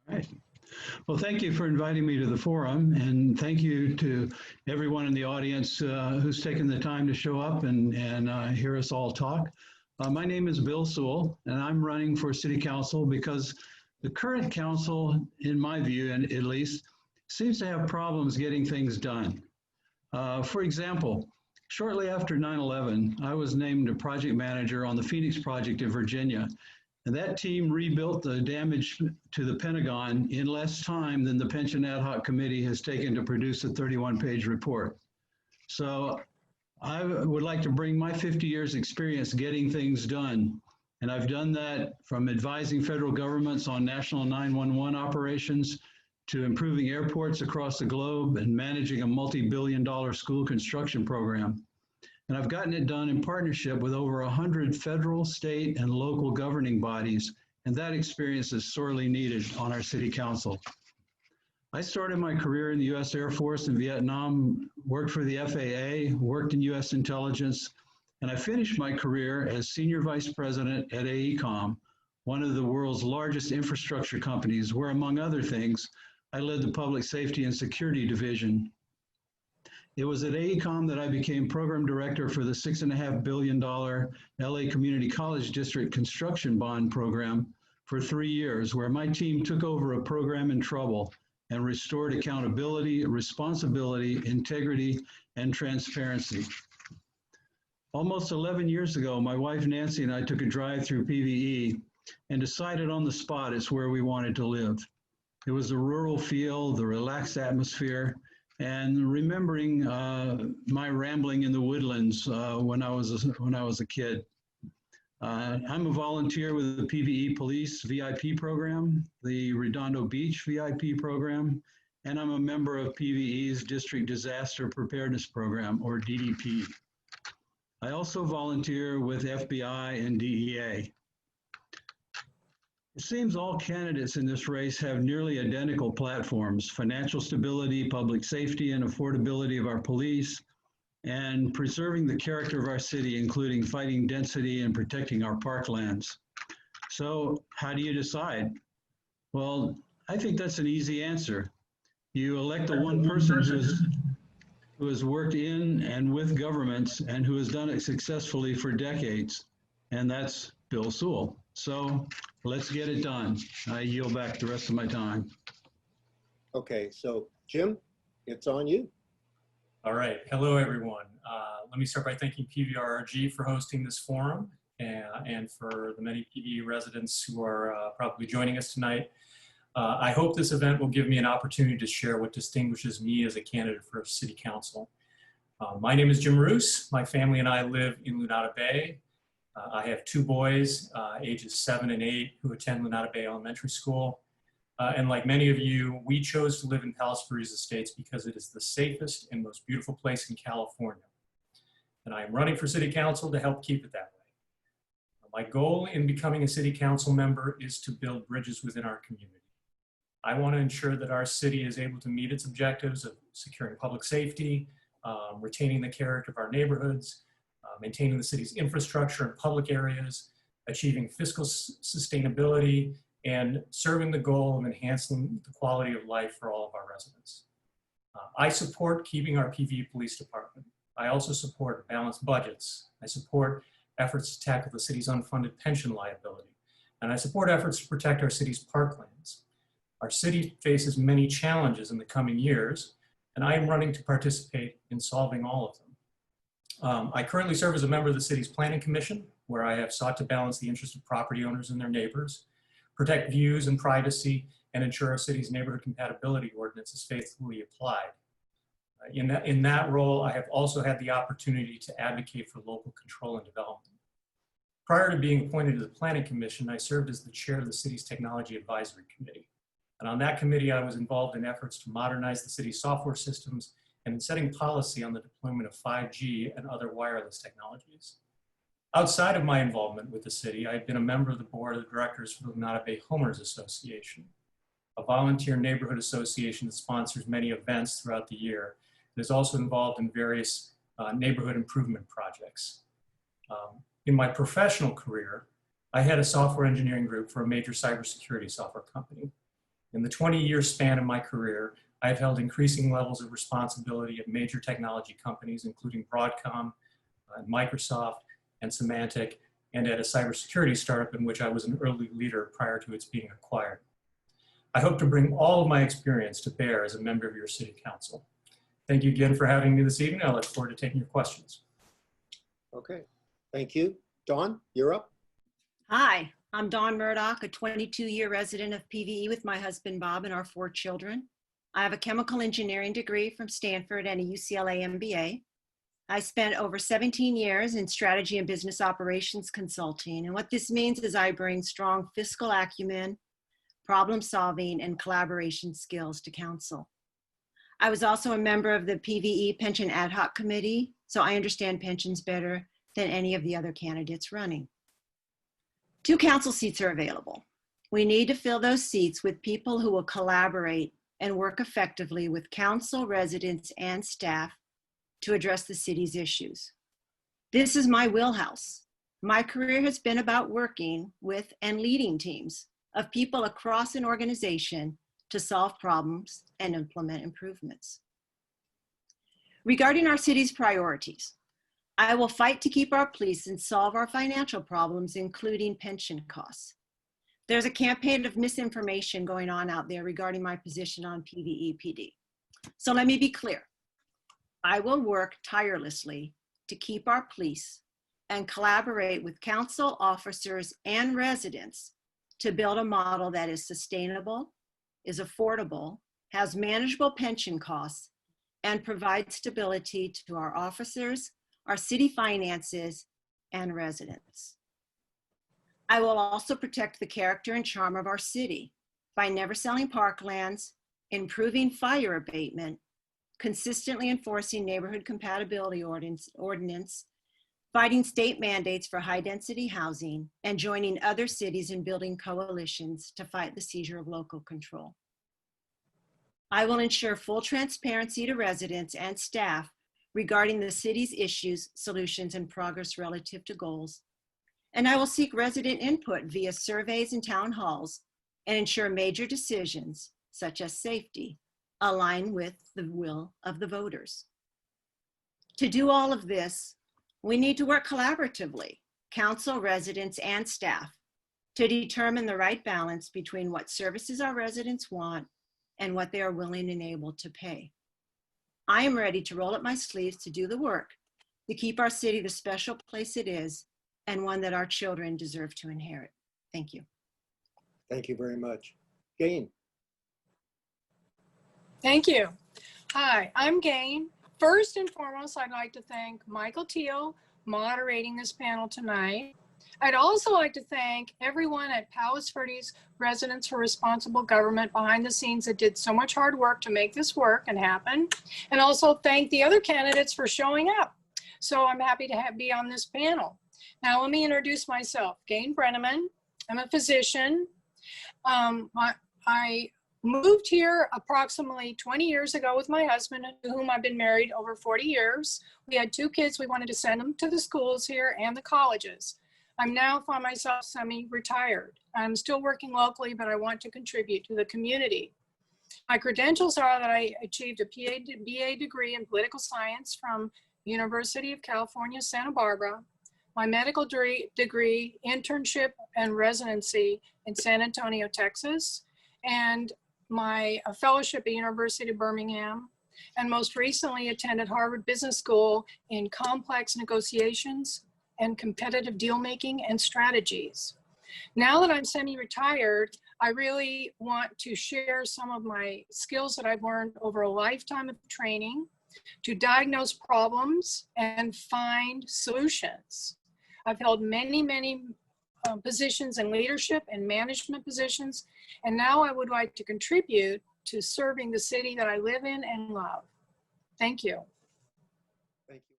Right. Well, thank you for inviting me to the forum, and thank you to everyone in the audience who's taken the time to show up and hear us all talk. My name is Bill Sewell, and I'm running for City Council because the current council, in my view, and at least, seems to have problems getting things done. For example, shortly after 9/11, I was named a project manager on the Phoenix project in Virginia. And that team rebuilt the damage to the Pentagon in less time than the Pension Ad Hoc Committee has taken to produce a 31-page report. So I would like to bring my 50 years experience getting things done. And I've done that from advising federal governments on national 911 operations to improving airports across the globe and managing a multi-billion-dollar school construction program. And I've gotten it done in partnership with over 100 federal, state, and local governing bodies, and that experience is sorely needed on our city council. I started my career in the U.S. Air Force in Vietnam, worked for the FAA, worked in U.S. intelligence, and I finished my career as Senior Vice President at AECOM, one of the world's largest infrastructure companies, where, among other things, I led the Public Safety and Security Division. It was at AECOM that I became program director for the $6.5 billion LA Community College District construction bond program for 3 years, where my team took over a program in trouble and restored accountability, responsibility, integrity, and transparency. Almost 11 years ago, my wife Nancy and I took a drive through PVE and decided on the spot it's where we wanted to live. It was the rural feel, the relaxed atmosphere, and remembering my rambling in the woodlands when I was a kid. I'm a volunteer with the PVE Police VIP program, the Redondo Beach VIP program, and I'm a member of PVE's District Disaster Preparedness Program, or DDP. I also volunteer with FBI and DEA. It seems all candidates in this race have nearly identical platforms: financial stability, public safety, and affordability of our police, and preserving the character of our city, including fighting density and protecting our parklands. So how do you decide? Well, I think that's an easy answer. You elect the one person who has worked in and with governments and who has done it successfully for decades, and that's Bill Sewell. So let's get it done. I yield back the rest of my time. Okay, so Jim, it's on you. All right, hello everyone. Let me start by thanking PVRRG for hosting this forum and for the many PVE residents who are probably joining us tonight. I hope this event will give me an opportunity to share what distinguishes me as a candidate for City Council. My name is Jim Roos. My family and I live in Lunada Bay. I have 2 boys, ages 7 and 8, who attend Lunada Bay Elementary School. And like many of you, we chose to live in Palos Verdes Estates because it is the safest and most beautiful place in California. And I am running for City Council to help keep it that way. My goal in becoming a City Council member is to build bridges within our community. I want to ensure that our city is able to meet its objectives of securing public safety, retaining the character of our neighborhoods, maintaining the city's infrastructure and public areas, achieving fiscal sustainability, and serving the goal of enhancing the quality of life for all of our residents. I support keeping our PVE Police Department. I also support balanced budgets. I support efforts to tackle the city's unfunded pension liability. And I support efforts to protect our city's parklands. Our city faces many challenges in the coming years, and I am running to participate in solving all of them. I currently serve as a member of the city's Planning Commission, where I have sought to balance the interests of property owners and their neighbors, protect views and privacy, and ensure our city's neighborhood compatibility ordinance is faithfully applied. In that role, I have also had the opportunity to advocate for local control and development. Prior to being appointed to the Planning Commission, I served as the chair of the city's Technology Advisory Committee. And on that committee, I was involved in efforts to modernize the city's software systems and in setting policy on the deployment of 5G and other wireless technologies. Outside of my involvement with the city, I've been a member of the board of directors for the Lunada Bay Homeowners Association, a volunteer neighborhood association that sponsors many events throughout the year. It is also involved in various neighborhood improvement projects. In my professional career, I had a software engineering group for a major cybersecurity software company. In the 20-year span of my career, I've held increasing levels of responsibility at major technology companies, including Broadcom, Microsoft, and Symantec, and at a cybersecurity startup in which I was an early leader prior to its being acquired. I hope to bring all of my experience to bear as a member of your City Council. Thank you again for having me this evening. I look forward to taking your questions. Okay, thank you. Dawn, you're up. Hi, I'm Dawn Murdock, a 22-year resident of PVE with my husband Bob and our 4 children. I have a chemical engineering degree from Stanford and a UCLA MBA. I spent over 17 years in strategy and business operations consulting. And what this means is I bring strong fiscal acumen, problem solving, and collaboration skills to council. I was also a member of the PVE Pension Ad Hoc Committee, so I understand pensions better than any of the other candidates running. 2 council seats are available. We need to fill those seats with people who will collaborate and work effectively with council, residents, and staff to address the city's issues. This is my wheelhouse. My career has been about working with and leading teams of people across an organization to solve problems and implement improvements. Regarding our city's priorities, I will fight to keep our police and solve our financial problems, including pension costs. There's a campaign of misinformation going on out there regarding my position on PVE PD. So let me be clear. I will work tirelessly to keep our police and collaborate with council officers and residents to build a model that is sustainable, is affordable, has manageable pension costs, and provides stability to our officers, our city finances, and residents. I will also protect the character and charm of our city by never selling parklands, improving fire abatement, consistently enforcing neighborhood compatibility ordinance, fighting state mandates for high-density housing, and joining other cities in building coalitions to fight the seizure of local control. I will ensure full transparency to residents and staff regarding the city's issues, solutions, and progress relative to goals. And I will seek resident input via surveys and town halls and ensure major decisions, such as safety, align with the will of the voters. To do all of this, we need to work collaboratively, council, residents, and staff, to determine the right balance between what services our residents want and what they are willing and able to pay. I am ready to roll up my sleeves to do the work to keep our city the special place it is and one that our children deserve to inherit. Thank you. Thank you very much. Gain. Thank you. Hi, I'm Gain. First and foremost, I'd like to thank Michael Teal moderating this panel tonight. I'd also like to thank everyone at Palos Verdes Residents for Responsible Government behind the scenes that did so much hard work to make this work and happen. And also thank the other candidates for showing up. So I'm happy to be on this panel. Now let me introduce myself. Gain Brennaman. I'm a physician. I moved here approximately 20 years ago with my husband, to whom I've been married over 40 years. We had 2 kids. We wanted to send them to the schools here and the colleges. I'm now find myself semi-retired. I'm still working locally, but I want to contribute to the community. My credentials are that I achieved a BA degree in political science from University of California, Santa Barbara. My medical degree, internship, and residency in San Antonio, Texas, and my fellowship at University of Birmingham, and most recently attended Harvard Business School in complex negotiations and competitive deal making and strategies. Now that I'm semi-retired, I really want to share some of my skills that I've learned over a lifetime of training to diagnose problems and find solutions. I've held many positions in leadership and management positions, and now I would like to contribute to serving the city that I live in and love. Thank you. Thank you.